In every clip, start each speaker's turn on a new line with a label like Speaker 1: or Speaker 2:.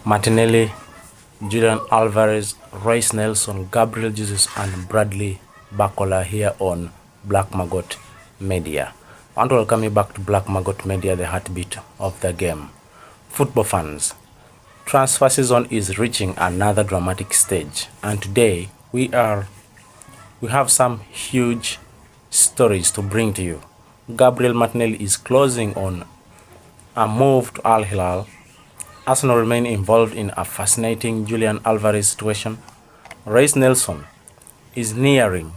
Speaker 1: Martinelli, Julian Alvarez, Reiss Nelson, Gabriel Jesus, and Bradley Barcola here on Black Maggot Media. I want to welcome you back to Black Maggot Media, the heartbeat of the game. Football fans, transfer season is reaching another dramatic stage, and today we have some huge stories to bring to you. Gabriel Martinelli is closing on a move to Al Hilal. Arsenal remain involved in a fascinating Julian Alvarez situation. Reiss Nelson is nearing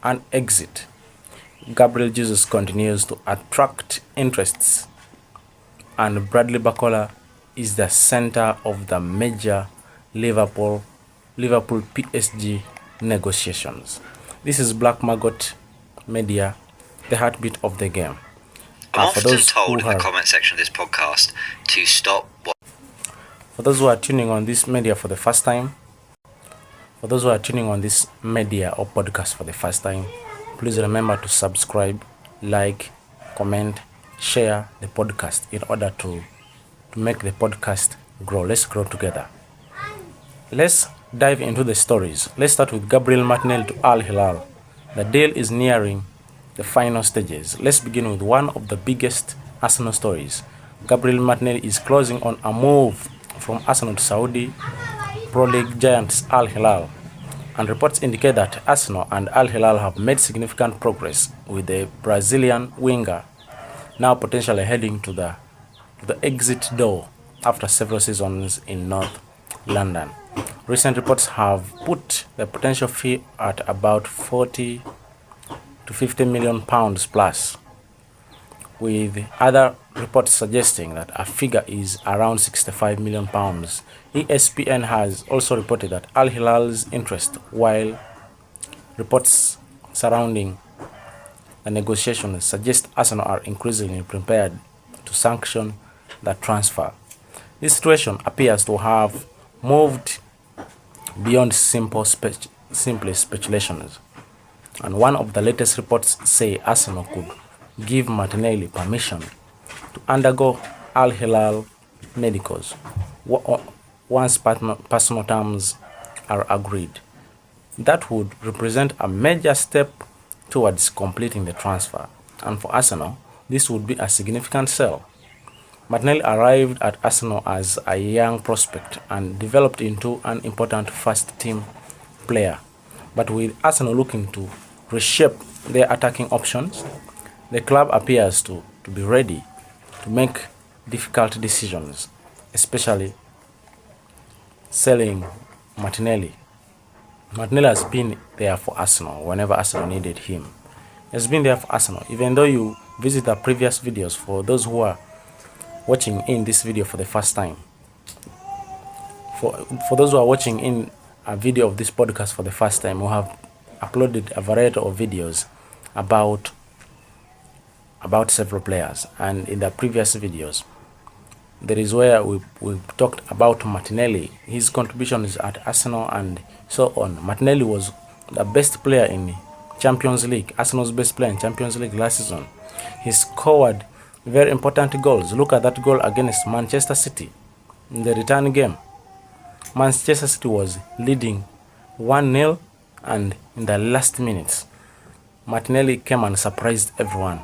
Speaker 1: an exit. Gabriel Jesus continues to attract interests, and Bradley Barcola is the center of the major Liverpool PSG negotiations. This is Black Maggot Media, the heartbeat of the game.
Speaker 2: I'm often told in the comment section of this podcast to stop.
Speaker 1: For those who are tuning on this media for the first time, for those who are tuning on this media or podcast for the first time, please remember to subscribe, like, comment, share the podcast in order to make the podcast grow. Let's grow together. Let's dive into the stories. Let's start with Gabriel Martinelli to Al Hilal. The deal is nearing the final stages. Let's begin with one of the biggest Arsenal stories. Gabriel Martinelli is closing on a move from Arsenal to Saudi Pro League giants Al Hilal, and reports indicate that Arsenal and Al Hilal have made significant progress, with the Brazilian winger now potentially heading to the exit door after several seasons in North London. Recent reports have put the potential fee at about 40 to 50 million pounds plus, with other reports suggesting that a figure is around 65 million pounds. ESPN has also reported that Al Hilal's interest, while reports surrounding the negotiations suggest Arsenal are increasingly prepared to sanction the transfer. This situation appears to have moved beyond simple speculations, and one of the latest reports say Arsenal could give Martinelli permission to undergo Al Hilal medicals once personal terms are agreed. That would represent a major step towards completing the transfer, and for Arsenal, this would be a significant sell. Martinelli arrived at Arsenal as a young prospect and developed into an important first-team player. But with Arsenal looking to reshape their attacking options, the club appears to be ready to make difficult decisions, especially selling Martinelli. Martinelli has been there for Arsenal whenever Arsenal needed him. He has been there for Arsenal. Even though you visit the previous videos, for those who are watching in this video for the first time, for those who are watching in a video of this podcast for the first time, we have uploaded a variety of videos about several players, and in the previous videos there is where we talked about Martinelli, his contributions at Arsenal and so on. Martinelli was the best player in Champions League, Arsenal's best player in Champions League last season. He scored very important goals. Look at that goal against Manchester City in the return game. Manchester City was leading 1-0, and in the last minutes Martinelli came and surprised everyone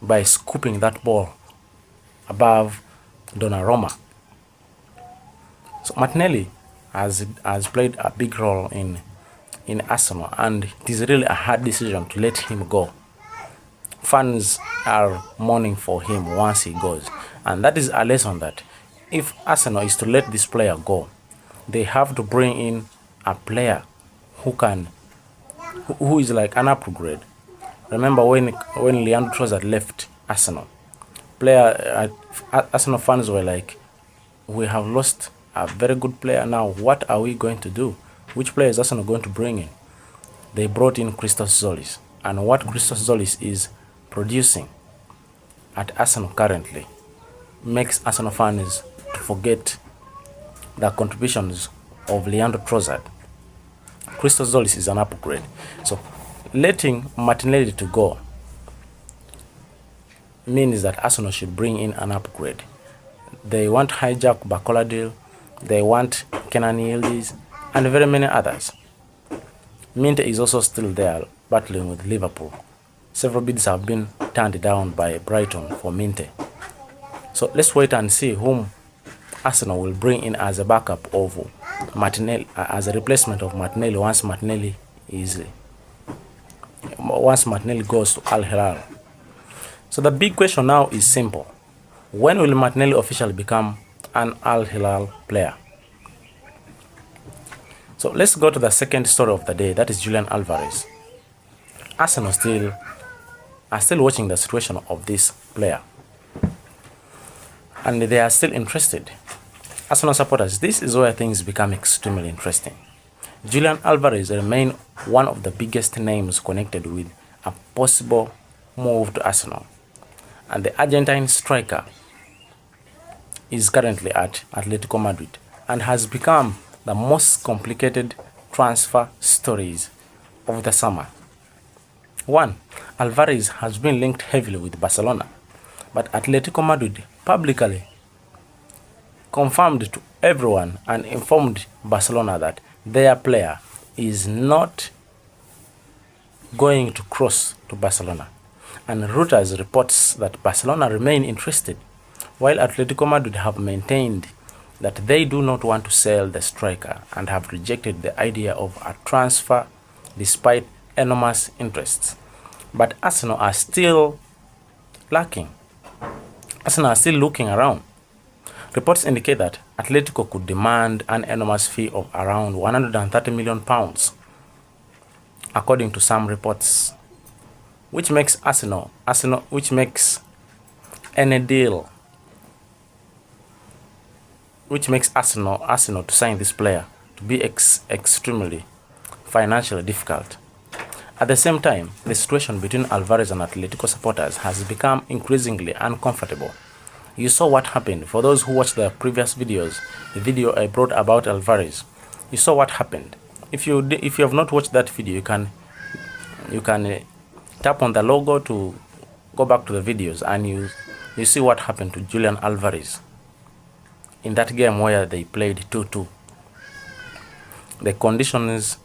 Speaker 1: by scooping that ball above Donnarumma. So Martinelli has played a big role in Arsenal, and it is really a hard decision to let him go. Fans are mourning for him once he goes, and that is a lesson that if Arsenal is to let this player go, they have to bring in a player who is like an upgrade. Remember when Leandro Trossard left Arsenal, Arsenal fans were like, we have lost a very good player now. What are we going to do? Which player is Arsenal going to bring in? They brought in Christos Zolis, and what Christos Zolis is producing at Arsenal currently makes Arsenal fans to forget the contributions of Leandro Trossard. Christos Zolis is an upgrade. So letting Martinelli to go means that Arsenal should bring in an upgrade. They want to hijack Barcola deal. They want Kenan Yildiz and very many others. Minte is also still there, battling with Liverpool. Several bids have been turned down by Brighton for Minte. So let's wait and see whom Arsenal will bring in as a backup of Martinelli, as a replacement of Martinelli once Martinelli goes to Al Hilal. So the big question now is simple. When will Martinelli officially become an Al Hilal player? So let's go to the second story of the day, that is Julian Alvarez. Arsenal are still watching the situation of this player, and they are still interested. Arsenal supporters, this is where things become extremely interesting. Julian Alvarez remains one of the biggest names connected with a possible move to Arsenal, and the Argentine striker is currently at Atletico Madrid and has become the most complicated transfer stories of the summer. 1. Alvarez has been linked heavily with Barcelona, but Atletico Madrid publicly confirmed to everyone and informed Barcelona that their player is not going to cross to Barcelona. And Reuters reports that Barcelona remain interested, while Atletico Madrid have maintained that they do not want to sell the striker and have rejected the idea of a transfer despite enormous interests. But Arsenal are still lacking. Arsenal are still looking around. Reports indicate that Atletico could demand an enormous fee of around £130 million, according to some reports, which makes Arsenal to sign this player to be extremely financially difficult. At the same time, the situation between Alvarez and Atletico supporters has become increasingly uncomfortable. You saw what happened. For those who watched the previous videos, the video I brought about Alvarez, you saw what happened. If you have not watched that video, you can tap on the logo to go back to the videos, and you see what happened to Julian Alvarez in that game where they played 2-2. The conditions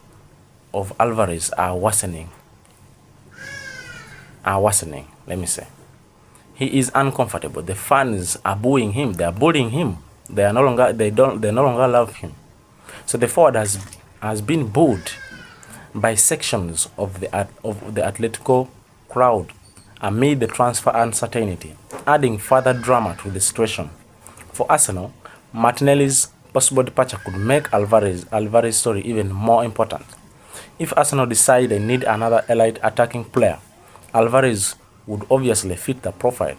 Speaker 1: of Alvarez are worsening. Let me say, he is uncomfortable. The fans are booing him. They are bullying him. They no longer love him. So the forward has been booed by sections of the Atletico crowd amid the transfer uncertainty, adding further drama to the situation. For Arsenal, Martinelli's possible departure could make Alvarez's story even more important. If Arsenal decide they need another elite attacking player, Alvarez would obviously fit the profile.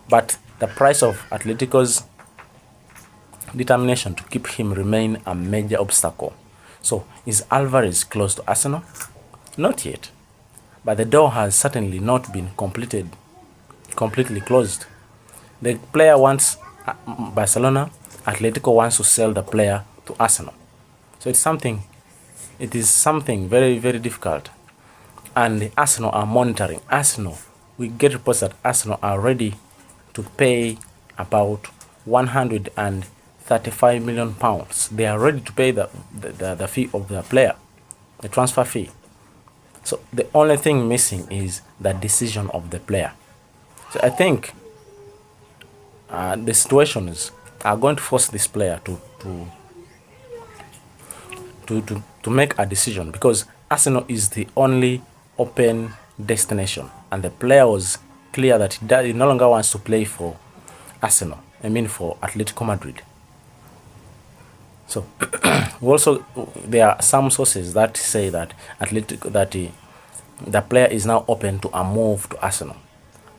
Speaker 1: But the price of Atletico's determination to keep him remain a major obstacle. So, is Alvarez close to Arsenal? Not yet. But the door has certainly not been completely closed. The player wants Barcelona, Atletico wants to sell the player to Arsenal. So it is something very, very difficult. And Arsenal are monitoring. We get reports that Arsenal are ready to pay about £135 million. They are ready to pay the fee of the player, the transfer fee. So the only thing missing is the decision of the player. So I think the situations are going to force this player to make a decision, because Arsenal is the only open destination, and the player was clear that he no longer wants to play for Arsenal. For Atletico Madrid. So there are some sources that say that the player is now open to a move to Arsenal.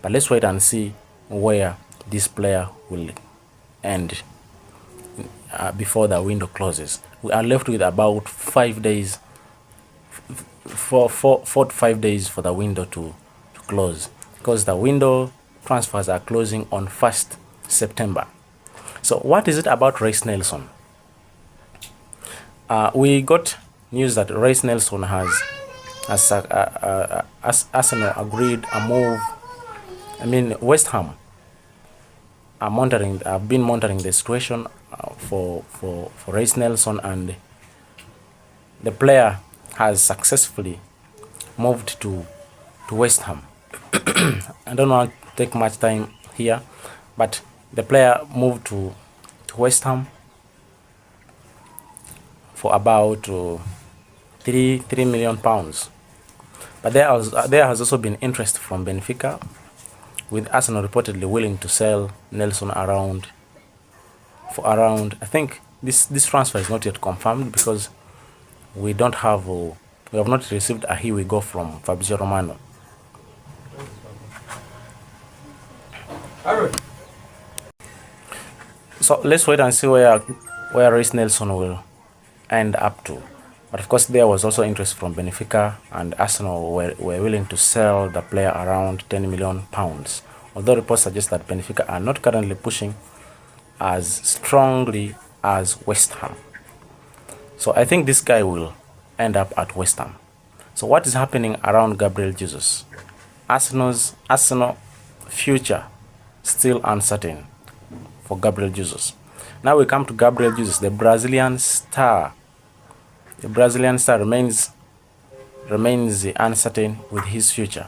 Speaker 1: But let's wait and see where this player will end before the window closes. We are left with about 5 days, 4 to 5 days for the window to close, because the window transfers are closing on 1st September. So what is it about Reiss Nelson? We got news that Reiss Nelson has Arsenal agreed a move. West Ham are been monitoring the situation for Reiss Nelson, and the player has successfully moved to West Ham. I don't want to take much time here, but the player moved to West Ham for about £3 million. But there has also been interest from Benfica, with Arsenal reportedly willing to sell Nelson for around, I think this transfer is not yet confirmed because we have not received a here we go from Fabrizio Romano. So let's wait and see where Reiss Nelson will end up to. But of course, there was also interest from Benfica, and Arsenal were willing to sell the player around £10 million. Although reports suggest that Benfica are not currently pushing as strongly as West Ham. So I think this guy will end up at West Ham. So what is happening around Gabriel Jesus? Arsenal future still uncertain for Gabriel Jesus. Now we come to Gabriel Jesus, the Brazilian star. The Brazilian star remains uncertain with his future.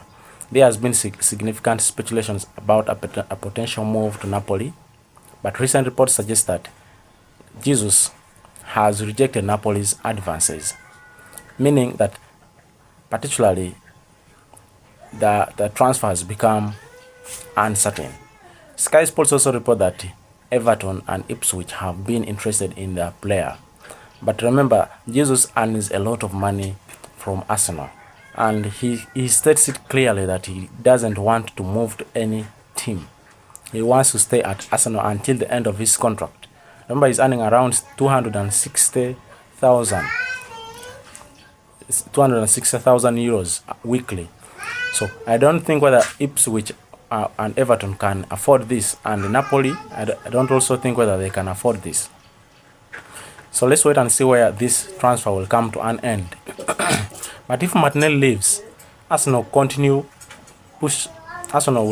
Speaker 1: There has been significant speculations about a potential move to Napoli, but recent reports suggest that Jesus has rejected Napoli's advances, meaning that particularly the transfer has become uncertain. Sky Sports also report that Everton and Ipswich have been interested in the player. But remember, Jesus earns a lot of money from Arsenal, and he states it clearly that he doesn't want to move to any team. He wants to stay at Arsenal until the end of his contract. Remember, he's earning around 260,000 euros weekly. So I don't think whether Ipswich and Everton can afford this, and Napoli, I don't also think whether they can afford this. So let's wait and see where this transfer will come to an end. But if Martinelli leaves, Arsenal will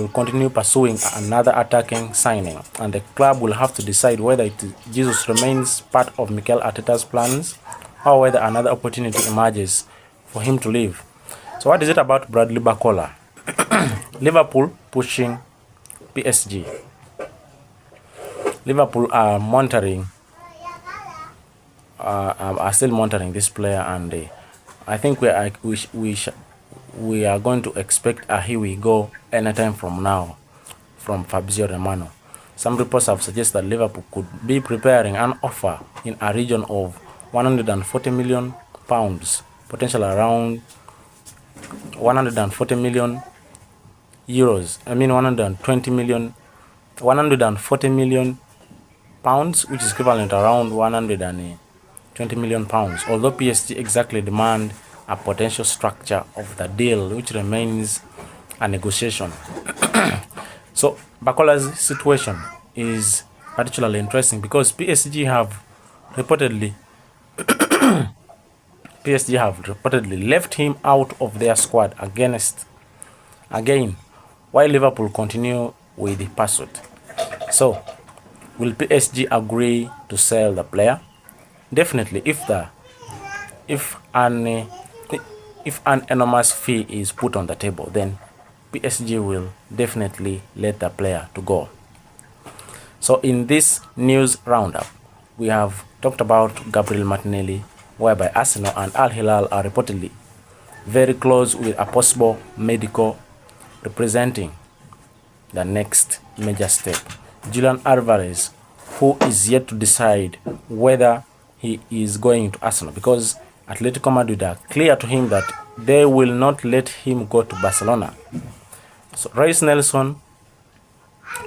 Speaker 1: continue pursuing another attacking signing, and the club will have to decide whether Jesus remains part of Mikel Arteta's plans or whether another opportunity emerges for him to leave. So what is it about Bradley Barcola? Liverpool pushing PSG. Liverpool are still monitoring this player, and I think we are going to expect a here we go anytime from now from Fabrizio Romano. Some reports have suggested that Liverpool could be preparing an offer in a region of £140 million, potentially around 140 million euros. I mean 140 million pounds, which is equivalent around 120 million pounds. Although PSG exactly demand a potential structure of the deal, which remains a negotiation. So Barcola's situation is particularly interesting because PSG have reportedly left him out of their squad again, while Liverpool continue with the pursuit. So, will PSG agree to sell the player? Definitely, if an enormous fee is put on the table, then PSG will definitely let the player to go. So, in this news roundup, we have talked about Gabriel Martinelli, whereby Arsenal and Al Hilal are reportedly very close with a possible medical representing the next major step. Julian Alvarez, who is yet to decide whether he is going to Arsenal, because Atletico Madrid are clear to him that they will not let him go to Barcelona. So Reiss Nelson,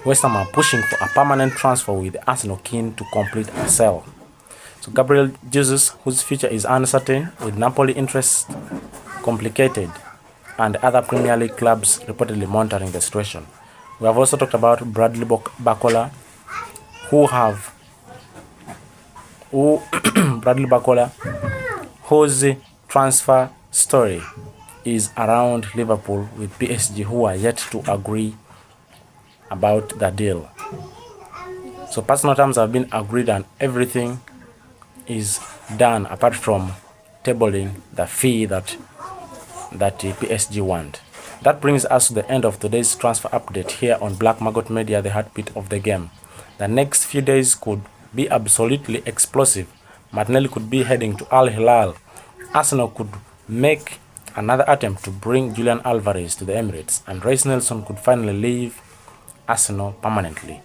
Speaker 1: West Ham are pushing for a permanent transfer with Arsenal keen to complete a sale. So Gabriel Jesus, whose future is uncertain, with Napoli interest complicated, and other Premier League clubs reportedly monitoring the situation. We have also talked about Bradley Barcola, whose transfer story is around Liverpool, with PSG who are yet to agree about the deal. So personal terms have been agreed and everything is done apart from tabling the fee that the PSG want. That brings us to the end of today's transfer update here on Black Maggot Media, the heartbeat of the game. The next few days could be absolutely explosive. Martinelli could be heading to Al Hilal. Arsenal could make another attempt to bring Julian Alvarez to the Emirates, and Reiss Nelson could finally leave Arsenal permanently.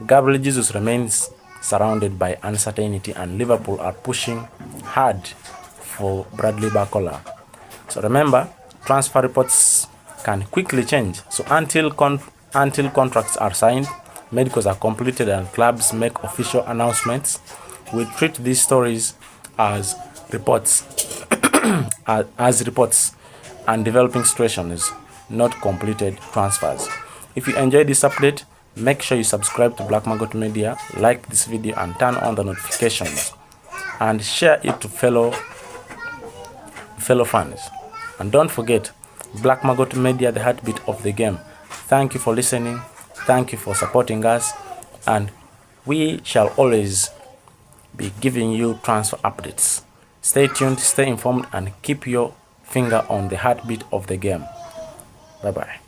Speaker 1: Gabriel Jesus remains surrounded by uncertainty, and Liverpool are pushing hard for Bradley Barcola. So remember, transfer reports can quickly change. So until contracts are signed, medicals are completed, and clubs make official announcements, we treat these stories as reports, as reports and developing situations, not completed transfers. If you enjoyed this update, make sure you subscribe to Black Maggot Media, like this video, and turn on the notifications, and share it to fellow fans. And don't forget, Black Maggot Media, the heartbeat of the game. Thank you for listening. Thank you for supporting us, and we shall always be giving you transfer updates. Stay tuned, stay informed, and keep your finger on the heartbeat of the game. Bye bye.